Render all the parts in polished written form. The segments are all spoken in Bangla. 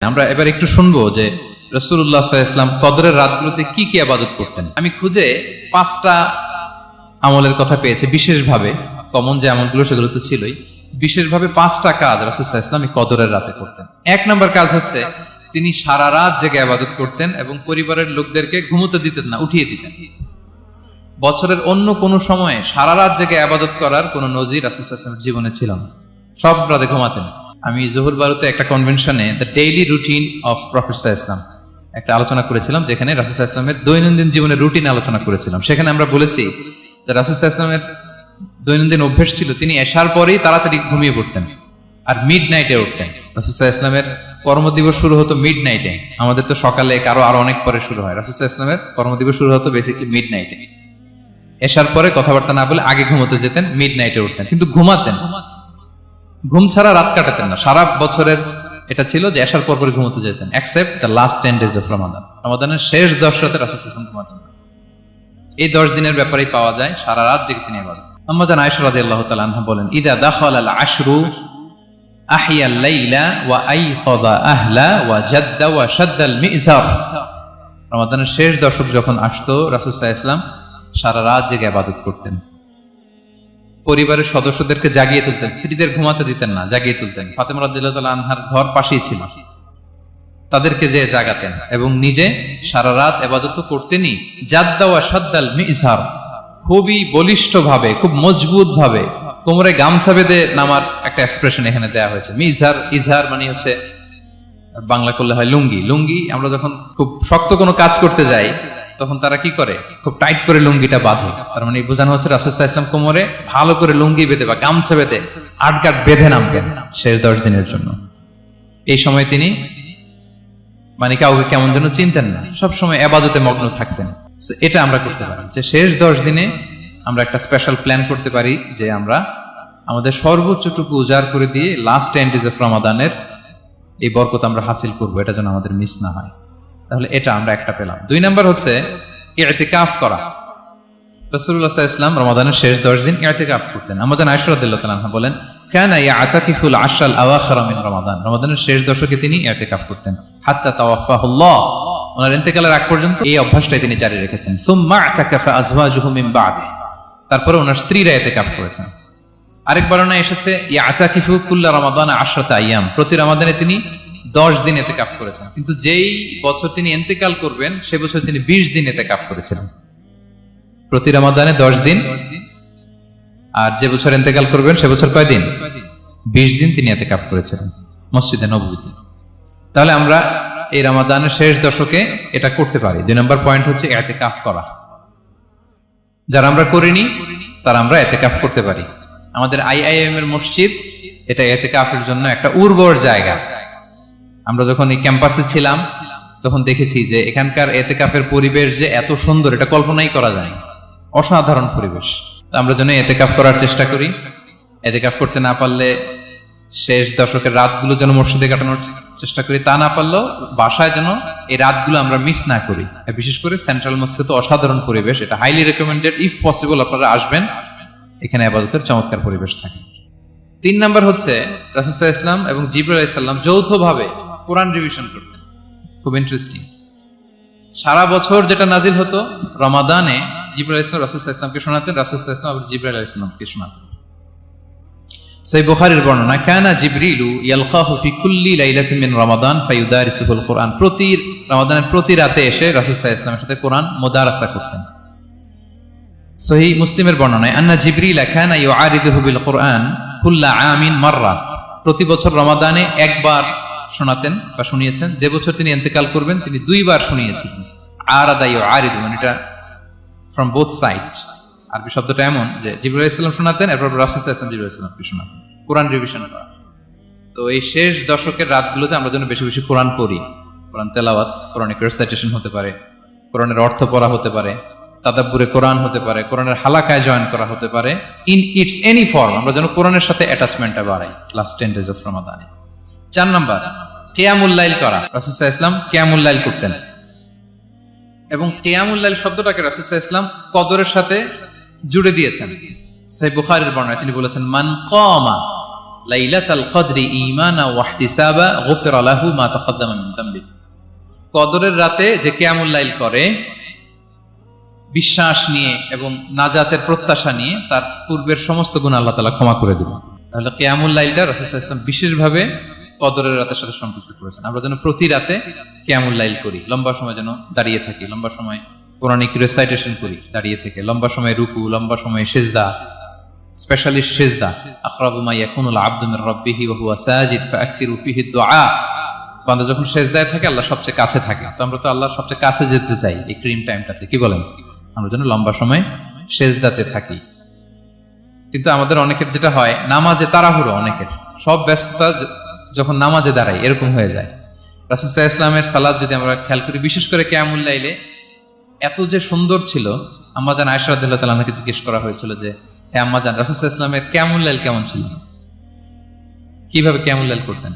আমরা এবার একটু শুনবো যে রাসূলুল্লাহ সাল্লাল্লাহু আলাইহি ওয়াসাল্লাম কদরের রাতগুলোতে কি কি ইবাদত করতেন। আমি খুঁজে 5টা আমলের কথা পেয়েছি বিশেষভাবে, কমন যে আমলগুলো সেগুলো তো ছিলই, বিশেষভাবে 5টা কাজ রাসূল সাল্লাল্লাহু আলাইহি ওয়াসাল্লাম এই কদরের রাতে করতেন। 1 নম্বর কাজ হচ্ছে তিনি সারা রাত জেগে ইবাদত করতেন এবং পরিবারের লোকদেরকে ঘুমোতে দিতেন না, উঠিয়ে দিতেন। বছরের অন্য কোনো সময়ে সারা রাত জেগে ইবাদত করার কোনো নজির রাসূল সাল্লাল্লাহু আলাইহি ওয়াসাল্লামের জীবনে ছিল না। সব রাতে ঘুমাতেন। আমি জোহর বারুতে একটা কনভেনশনে the daily routine of prophet সাল্লাল্লাহু আলাইহি ওয়াসাল্লাম একটা আলোচনা করেছিলাম, যেখানে রাসূল সাল্লাল্লাহু আলাইহি ওয়াসাল্লামের দৈনন্দিন জীবনের রুটিন আলোচনা করেছিলাম। সেখানে আমরা বলেছি যে রাসূল সাল্লাল্লাহু আলাইহি ওয়াসাল্লামের দৈনন্দিন অভ্যাস ছিল তিনি এশার পরেই তাড়াতাড়ি ঘুমিয়ে পড়তেন আর মিড নাইটে উঠতেন। রাসূল সাল্লাল্লাহু আলাইহি ওয়াসাল্লামের কর্মদিবস শুরু হতো মিড নাইটে। আমাদের তো সকালে আরো অনেক পরে শুরু হয়। রাসূল সাল্লাল্লাহু আলাইহি ওয়াসাল্লামের কর্মদিবস শুরু হতো বেসিক্যালি মিড নাইটে। এশার পরে কথাবার্তা না বলে আগে ঘুমোতে যেতেন, মিড নাইটে উঠতেন, কিন্তু ঘুমাতেন। ঘুম ছাড়া রাত কাটাতেন না। সারা বছরের এটা ছিল যে এশার পর পরে ঘুমোতে যেতেন, except the last 10 days of Ramadan. রমাদানের শেষ 10 রাতে রাসূল সাল্লাল্লাহু আলাইহি ওয়াসাল্লাম ঘুমাতেন না। এই 10 দিনের ব্যাপারেই পাওয়া যায় সারা রাত জেগে তিনি ইবাদত। আম্মা জান আয়েশা রাদিয়াল্লাহু তাআলা আনহা বলেন, ইযা দাখালাল আশরু আহিয়াল লাইলা ওয়া আইখাযা আহলা ওয়া জাদ্দা ওয়া শাদ্দাল মিজার। রমাদানের শেষ দশক যখন আসতো রাসূল সাল্লাল্লাহু আলাইহি ওয়াসাল্লাম সারা রাত জেগে ইবাদত করতেন। পরিবারের সদস্যদেরকে জাগিয়ে তুলতেন, স্ত্রীদের ঘুমাতে দিতেন না, জাগিয়ে তুলতেন। ফাতেমা রাদিয়াল্লাহু তাআলা আনহার ঘর পাশেই ছিল, তাদেরকে যে জাগাতেন এবং নিজে সারা রাত ইবাদত করতেনই। জাদ্দা ওয়া শাদ্দাল মিজার, খুবই বলিষ্ঠ ভাবে, খুব মজবুত ভাবে কোমরে গামছা বেঁধে নামার একটা এক্সপ্রেশন এখানে দেওয়া হয়েছে। মিজার, ইজহার মানে হচ্ছে বাংলা করলে হয় লুঙ্গি। লুঙ্গি আমরা যখন খুব শক্ত কোনো কাজ করতে যাই তখন তারা কি করে, খুব টাইট করে লুঙ্গিটা বাঁধে। তার মানে বোঝানো হচ্ছে রাসূল সাল্লাল্লাহু আলাইহি ওয়াসাল্লাম কোমরে ভালো করে লুঙ্গি বেঁধে বা গামছা বেঁধে আটগাট বেঁধে নামতেন শেষ 10 দিনের জন্য। এই সময় তিনি মানে কাউকে কেমন যেন চিনতেন না, সবসময় ইবাদতে মগ্ন থাকতেন। এটা আমরা করতে পারি যে শেষ 10 দিনে আমরা একটা স্পেশাল প্ল্যান করতে পারি যে আমরা আমাদের সর্বোচ্চটুকু উজাড় করে দিয়ে লাস্ট 10 days অফ রমাদানের এই বরকত আমরা হাসিল করবো, এটা যেন আমাদের মিস না হয়। তাহলে এটা আমরা একটা পেলাম। 2 নাম্বার হচ্ছে ইতিকাফ করা। রাসূলুল্লাহ সাল্লাল্লাহু আলাইহি ওয়াসাল্লাম রমাদানের শেষ 10 দিন ইতিকাফ করতেন। আমাদের আয়েশা রাদিয়াল্লাহু তাআলা আনহা বলেন, কানা ইয়াতাকিফুল আশরাল আওয়াখির মিন রমাদান। রমাদানের শেষ দশকে তিনি ইতিকাফ করতেন হাত্তা তাওয়াফাহুল্লাহ, ওনার ইন্তেকালের আগ পর্যন্ত এই অভ্যাসটাই তিনি জারি রেখেছেন। সুম্মা আতাকাফা আজওয়াজুহু মিন বাদি, তারপরে ওনার স্ত্রীরা ইতিকাফ করেছেন। আরেক বর্ণনা এসেছে ইয়াতাকিফু কুল্লা রমাদান 10 আইয়াম, প্রতি রমাদানে তিনি 10 দিন ইতিকাফ করেছেন। কিন্তু যেই বছর তিনি ইন্তেকাল করবেন সে বছর তিনি 20 দিন ইতিকাফ করেছিলেন। প্রতি রমাদানে 10 দিন, আর যে বছর ইন্তেকাল করবেন সে বছর কয় দিন? 20 দিন তিনি ইতিকাফ করেছিলেন মসজিদে নববীতে। তাহলে আমরা এই রমাদানের শেষ দশকে এটা করতে পারি। 2 নম্বর পয়েন্ট হচ্ছে ইতিকাফ করা। যারা আমরা করিনি তারা আমরা ইতিকাফ করতে পারি। আমাদের আইআইএম এর মসজিদ এটা ইতিকাফের জন্য একটা উর্বর জায়গা। আমরা যখন এই ক্যাম্পাসে ছিলাম তখন দেখেছি যে এখানকার ইতিকাফের পরিবেশ যে এত সুন্দর এটা কল্পনাই করা যায় না, অসাধারণ পরিবেশ। আমরা যেন ইতিকাফ করার চেষ্টা করি। ইতিকাফ করতে না পারলে শেষ দশকের রাতগুলো যেন মসজিদে কাটানোর চেষ্টা করি, তা না পারলেও বাসায় যেন এই রাতগুলো আমরা মিস না করি। বিশেষ করে সেন্ট্রাল মস্কে তো অসাধারণ পরিবেশ, এটা হাইলি রেকমেন্ডেড। ইফ পসিবল আপনারা আসবেন, এখানে ইবাদতের চমৎকার পরিবেশ থাকে। 3 নাম্বার হচ্ছে রাসূল সাল্লাল্লাহু আলাইহি ওয়াসাল্লাম এবং জিবরাইল আলাইহিস সালাম যৌথভাবে কোরআন রিভিশন করতেন। খুব ইন্টারেস্টিং। সারা বছর যেটা নাজিল হতো রমাদানে জিবরাইল আলাইহিস সালাম রাসূল সাল্লাল্লাহু আলাইহি ওয়াসাল্লামকে শোনাতেন, রাসূল সাল্লাল্লাহু আলাইহি ওয়াসাল্লাম জিবরাইল আলাইহিস সালামকে শোনাতেন। সহিহ বুখারীর বর্ণনা, কানা জিবরিলু ইয়ালকাহু ফি কুল্লি লাইলাতিন মিন রমাদান ফায়ুদারিসুল কুরআন। প্রতি রমাদানের প্রতি রাতে এসে রাসূল সাল্লাল্লাহু আলাইহি ওয়াসাল্লামের সাথে কোরআন মুদারাসা করতেন। সহিহ মুসলিমের বর্ণনায়, আন্না জিবরিল কানা ইউআরিদুহু বিল কুরআন কুল্লা আমিন মাররা। প্রতি বছর রমাদানে একবার শোনাতেন বা শুনিয়েছেন। যে বছর তিনি ইন্তেকাল করবেন তিনি 2 বার শুনিয়েছিলেন। আরাদা ইউআরিদু মানে এটা ফ্রম বোথ সাইড। আরবি শব্দটা এমন যে জিবরাইল আলাইহিস সালাম শোনাতেন, এরপর রাসূল সাল্লাল্লাহু আলাইহি ওয়াসাল্লাম জিবরাইল আলাইহিস সালামকে শোনাতেন। কোরআন রিভিশন করা। তো এই শেষ দশকের রাতগুলোতে আমরা যেন বেশি বেশি কোরআন পড়ি। কোরআন তেলাওয়াত, কোরআনিক রিসাইটেশন হতে পারে, কোরআনের অর্থ পড়া হতে পারে, তাদাব্বুরে কোরআন হতে পারে, কোরআনের হালাকায় জয়েন করা হতে পারে। ইন ইটস এনি ফর্ম আমরা যেন কোরআনের সাথে অ্যাটাচমেন্টটা বাড়াই লাস্ট 10 days অফ রমাদানে। 4 নাম্বার কিয়ামুল লাইল করা। রাসূল সাল্লাল্লাহু আলাইহি ওয়াসাল্লাম কিয়ামুল লাইল করতেন এবং কিয়ামুল লাইল শব্দটাকে রাসূল সাল্লাল্লাহু আলাইহি ওয়াসাল্লাম কদরের সাথে জুড়ে দিয়েছেন। সহিহ বুখারীর বর্ণনায় তিনি বলেছেন, মান কামা লাইলাতুল কদরি ঈমানা ওয়া ইহতিসাবা গুফিরা লাহু মা তাকাদ্দামা মিন যামবি। কদরের রাতে যে কিয়ামুল লাইল করে বিশ্বাস নিয়ে এবং নাজাতের প্রত্যাশা নিয়ে, তার পূর্বের সমস্ত গুনাহ আল্লাহ তাআলা ক্ষমা করে দিবেন। তাহলে কিয়ামুল লাইলটা রাসূল সাল্লাল্লাহু আলাইহি ওয়াসাল্লাম বিশেষভাবে কদরের রাতের সাথে সম্পৃক্ত করেছেন। আমরা যেন প্রতি রাতে কিয়ামুল লাইল করি, লম্বা সময় যেন দাঁড়িয়ে থাকি, লম্বা সময় কোরআনিক রেসাইটেশন করি দাঁড়িয়ে থেকে, লম্বা সময় রুকু, লম্বা সময় সিজদা, স্পেশালি সিজদা। আকরাবু মা ইয়াকুনুল আবদু মির রাব্বিহি ওয়া হুয়া সাজিদ ফাআকসিরু ফীহি দুআ। বান্দা যখন সিজদায় থাকে আল্লাহ সবচেয়ে কাছে থাকে, তো আমরা তো আল্লাহর সবচেয়ে কাছে যেতে চাই এই ক্রিম টাইমটাতে, কি বলেন? আমরা যেন লম্বা সময় সিজদাতে থাকি। কিন্তু আমাদের অনেকের যেটা হয়, নামাজে তাড়াহুড়ো, অনেকের সব ব্যস্ততা যখন নামাজে দাঁড়াই এরকম হয়ে যায়। রাসূল সাল্লাল্লাহু আলাইহি ওয়াসাল্লামের সালাত যদি আমরা খেয়াল করি, বিশেষ করে কিয়ামুল লাইলে এত যে সুন্দর ছিল। আম্মা জান আয়েশা রাদিয়াল্লাহু তাআলা আনহাকে জিজ্ঞেস করা হয়েছিল যে, হে আম্মা জান, রাসূল সাল্লাল্লাহু আলাইহি ওয়াসাল্লামের কিয়ামুল লাইল কেমন ছিল, কিভাবে কিয়ামুল লাইল করতেন?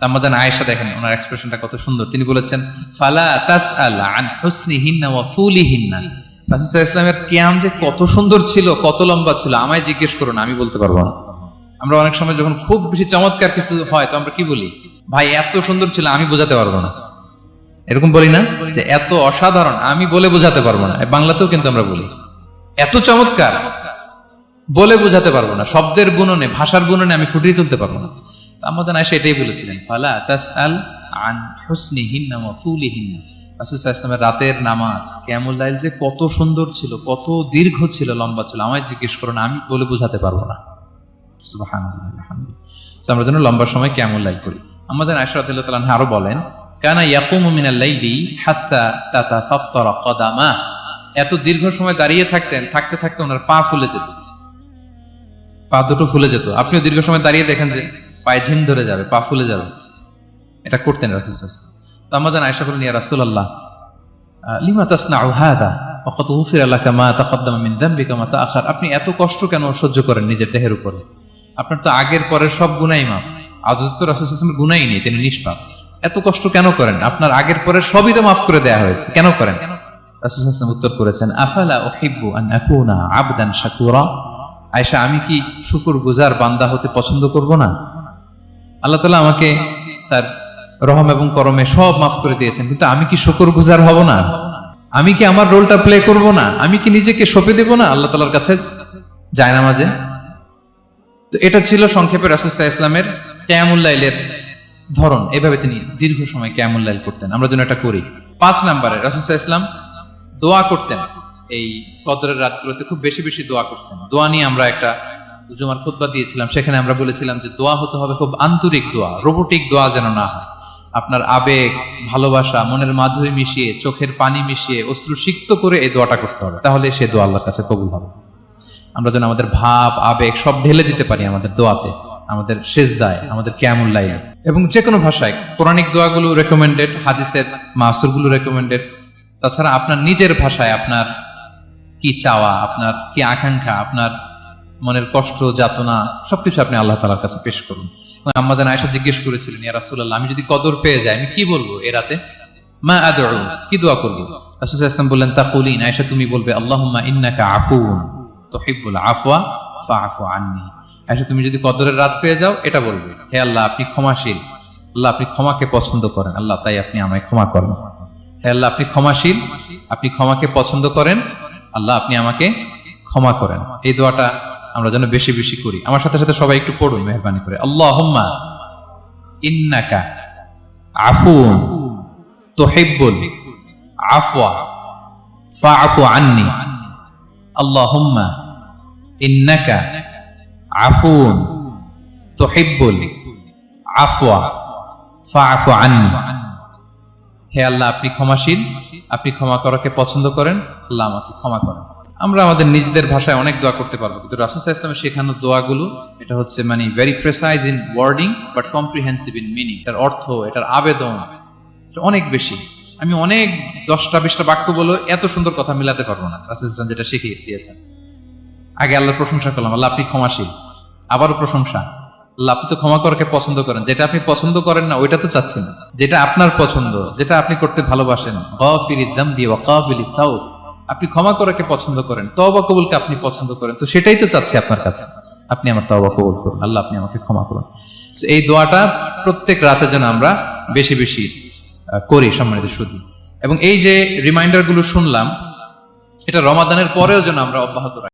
আম্মা জান আয়েশা, দেখেন ওনার এক্সপ্রেশনটা কত সুন্দর। তিনি বলেছেন, ফালা তাসআল আন হুসনিহিন্না ওয়া তুলিহিন্না। রাসূল সাল্লাল্লাহু আলাইহি ওয়াসাল্লামের কিয়াম যে কত সুন্দর ছিল, কত লম্বা ছিল, আমায় জিজ্ঞেস করো না, আমি বলতে পারবো না। আমরা অনেক সময় যখন খুব বেশি চমৎকার কিছু হয় তো আমরা কি বলি, ভাই এত সুন্দর ছিল, আমি বোঝাতে পারবো না। এরকম বলি না যে এত অসাধারণ, আমি বলে বোঝাতে পারবো না? বাংলাতেও কিন্তু আমরা বলি এত চমৎকার, বলে বোঝাতে পারবো না, শব্দের বুননে, ভাষার বুননে আমি ফুটিয়ে তুলতে পারবো না। আমাদের আয়েশা এটাই বলেছিলেন, ফালা তাসআল আন হুসনিহিন্না ওয়া তুলিহিন্না। রাসূল সাল্লাল্লাহু আলাইহি ওয়াসাল্লামের রাতের নামাজ কিয়ামুল লাইল যে কত সুন্দর ছিল, কত দীর্ঘ ছিল, লম্বা ছিল, আমায় জিজ্ঞেস করো না, আমি বলে বোঝাতে পারবো না। সুবহানাল্লাহ, আলহামদুলিল্লাহ। আমরা যেন লম্বা সময় কিয়ামুল লাইল করি। আমাদের আয়েশা রাদিয়াল্লাহু তাআলা আনহা আরো বলেন, কানা ইয়াকুমু মিনাল লাইলি হাত্তা তাতাফাত্তারা কদামা। এত দীর্ঘ সময় দাঁড়িয়ে থাকতেন, থাকতে থাকতে ওনার পা ফুলে যেত, পা দুটো ফুলে যেত। আপনিও দীর্ঘ সময় দাঁড়িয়ে দেখেন যে পায়ে ঝিম ধরে যাবে, পা ফুলে যাবে, এটা করতেন রাসূল সাল্লাল্লাহু আলাইহি ওয়াসাল্লাম। তো আমরা জান আয়েশা বলেন, ইয়া রাসূলুল্লাহ লিমা তাসনাউ হাযা ওয়া কদ গুফিরা লাকা মা তাকাদ্দামা মিন যামবিকা মা তাআখার। আপনি এত কষ্ট কেন সহ্য করেন নিজের দেহের উপরে? আপনার তো আগের পরের সব গুনাহই মাফ। আদত তো রাসূল সাল্লাল্লাহু আলাইহি ওয়াসাল্লামের গুনাহই নেই, তিনি নিষ্পাপ। এত কষ্ট কেন করেন? আপনার আগের পরের সবই তো মাফ করে দেয়া হয়েছে, কেন করেন? রাসূল সাল্লাল্লাহু আলাইহি ওয়াসাল্লাম উত্তর করেছেন, আফালা উহিব্বু আন আকুনা আবদান শাকুরা। আয়েশা, আমি কি শুকরগুজার বান্দা হতে পছন্দ করব না? আল্লাহ তাআলা আমাকে তার রহম এবং করমে সব মাফ করে দিয়েছেন, কিন্তু আমি কি শুকরগুজার হব না? আমি কি আমার রোলটা প্লে করব না? আমি কি নিজেকে সঁপে দেব না আল্লাহ তাআলার কাছে জায়নামাজে? তো এটা ছিল সংক্ষেপে রাসূল সাল্লাল্লাহু আলাইহি ওয়াসাল্লামের কিয়ামুল লাইলের ধরন। এভাবে তিনি দীর্ঘ সময় কিয়ামুল লাইল করতেন, আমরা যেন এটা করি। 5 নম্বরে রাসূল সাল্লাল্লাহু আলাইহি ওয়াসাল্লাম দোয়া করতেন। এই কদরের রাতগুলোতে খুব বেশি বেশি দোয়া করতেন। দোয়া নিয়ে আমরা একটা জুমার খুতবা দিয়েছিলাম, সেখানে আমরা বলেছিলাম যে দোয়া হতে হবে খুব আন্তরিক দোয়া, রোবোটিক দোয়া যেন না হয়। আপনার আবেগ, ভালোবাসা, মনের মাধুরী মিশিয়ে, চোখের পানি মিশিয়ে, অশ্রু সিক্ত করে এই দোয়াটা করতে হবে, তাহলে সে দোয়া আল্লাহর কাছে কবুল হবে। আমরা যেন আমাদের ভাব, আবেগ সব ঢেলে দিতে পারি আমাদের দোয়াতে, আমাদের সিজদায়, আমাদের কিয়ামুল লাইলে। এবং যে কোনো ভাষায় কোরআনিক দোয়াগুলো রেকমেন্ডেড, হাদিসের মাসুরগুলো রেকমেন্ডেড। তাছাড়া আপনার নিজের ভাষায় আপনার কি চাওয়া, আপনার কি আকাঙ্ক্ষা, আপনার মনের কষ্ট, যাতনা সবকিছু আপনি আল্লাহ তাআলার কাছে পেশ করুন। আম্মা জান আয়েশা জিজ্ঞেস করেছিলেন, ইয়া রাসূলুল্লাহ, আমি যদি কদর পেয়ে যাই আমি কি বলবো এ রাতে? মা আদউ, কি দোয়া করব? রাসূল সাল্লাল্লাহু আলাইহি ওয়াসাল্লাম বললেন, তাকুলিন, আয়েশা তুমি বলবে, আল্লাহুম্মা ইন্নাকা আফুউন তুহিব্বুল আফওয়া ফাআফু আন্নী। আয়েশা তুমি যদি কদরের রাত পেয়ে যাও এটা বলবে, হে আল্লাহ আপনি ক্ষমাশীল, আল্লাহ আপনি ক্ষমাকে পছন্দ করেন, আল্লাহ তাই আপনি আমায় ক্ষমা করেন। হে আল্লাহ আপনি ক্ষমাশীল, আপনি ক্ষমাকে পছন্দ করেন, আল্লাহ আপনি আমাকে ক্ষমা করেন। এই দোয়াটা আমরা যেন বেশি বেশি করি। আমার সাথে সাথে সবাই একটু পড়ুন মেহেরবানি করে, আল্লাহুম্মা ইন্নাকা আফুউন তুহিব্বুল আফওয়া ফাআফু আন্নী। আল্লাহুম্মা ইন্নাকা আফুউন তুহিব্বুল আফওয়া ফাআফু আন্নী। হে আল্লাহ আপনি ক্ষমাশীল, আপনি ক্ষমা করাকে পছন্দ করেন, আল্লাহ আমাকে ক্ষমা করেন। আমরা আমাদের নিজেদের ভাষায় অনেক দোয়া করতে পারবো, কিন্তু রাসূল সাল্লাল্লাহু আলাইহি ওয়াসাল্লামের শেখানো দোয়াগুলো এটা হচ্ছে মানে very precise in wording but comprehensive in meaning. এটার অর্থ, এটার আবেদন অনেক বেশি। আমি অনেক 10টা-20টা বাক্য বলে এত সুন্দর কথা মিলাতে পারবো না। রাসূল সাল্লাল্লাহু আলাইহি ওয়াসাল্লাম যেটা শিখিয়ে দিয়েছেন, আগে আল্লাহর প্রশংসা করলাম, আল্লাহ আপনি ক্ষমাশীল, আবারও প্রশংসা, আল্লাহ আপনি তো ক্ষমা করাকে পছন্দ করেন। যেটা আপনি পছন্দ করেন না ওইটা তো চাচ্ছেন, যেটা আপনার পছন্দ, যেটা আপনি করতে ভালোবাসেন, গাফিরিয যামবি ওয়া কাবিলিত তাওব, আপনি ক্ষমা করাকে পছন্দ করেন, তওবা কবুলকে আপনি পছন্দ করেন, তো সেটাই তো চাচ্ছি আপনার কাছে। আপনি আমার তওবা কবুল করুন, আল্লাহ আপনি আমাকে ক্ষমা করুন। So, এই দোয়াটা প্রত্যেক রাতে যেন আমরা বেশি বেশি করি সম্মানিত সুধী। এবং এই যে রিমাইন্ডার গুলো শুনলাম, এটা রমাদানের পরেও যেন আমরা অব্যাহত রাখি।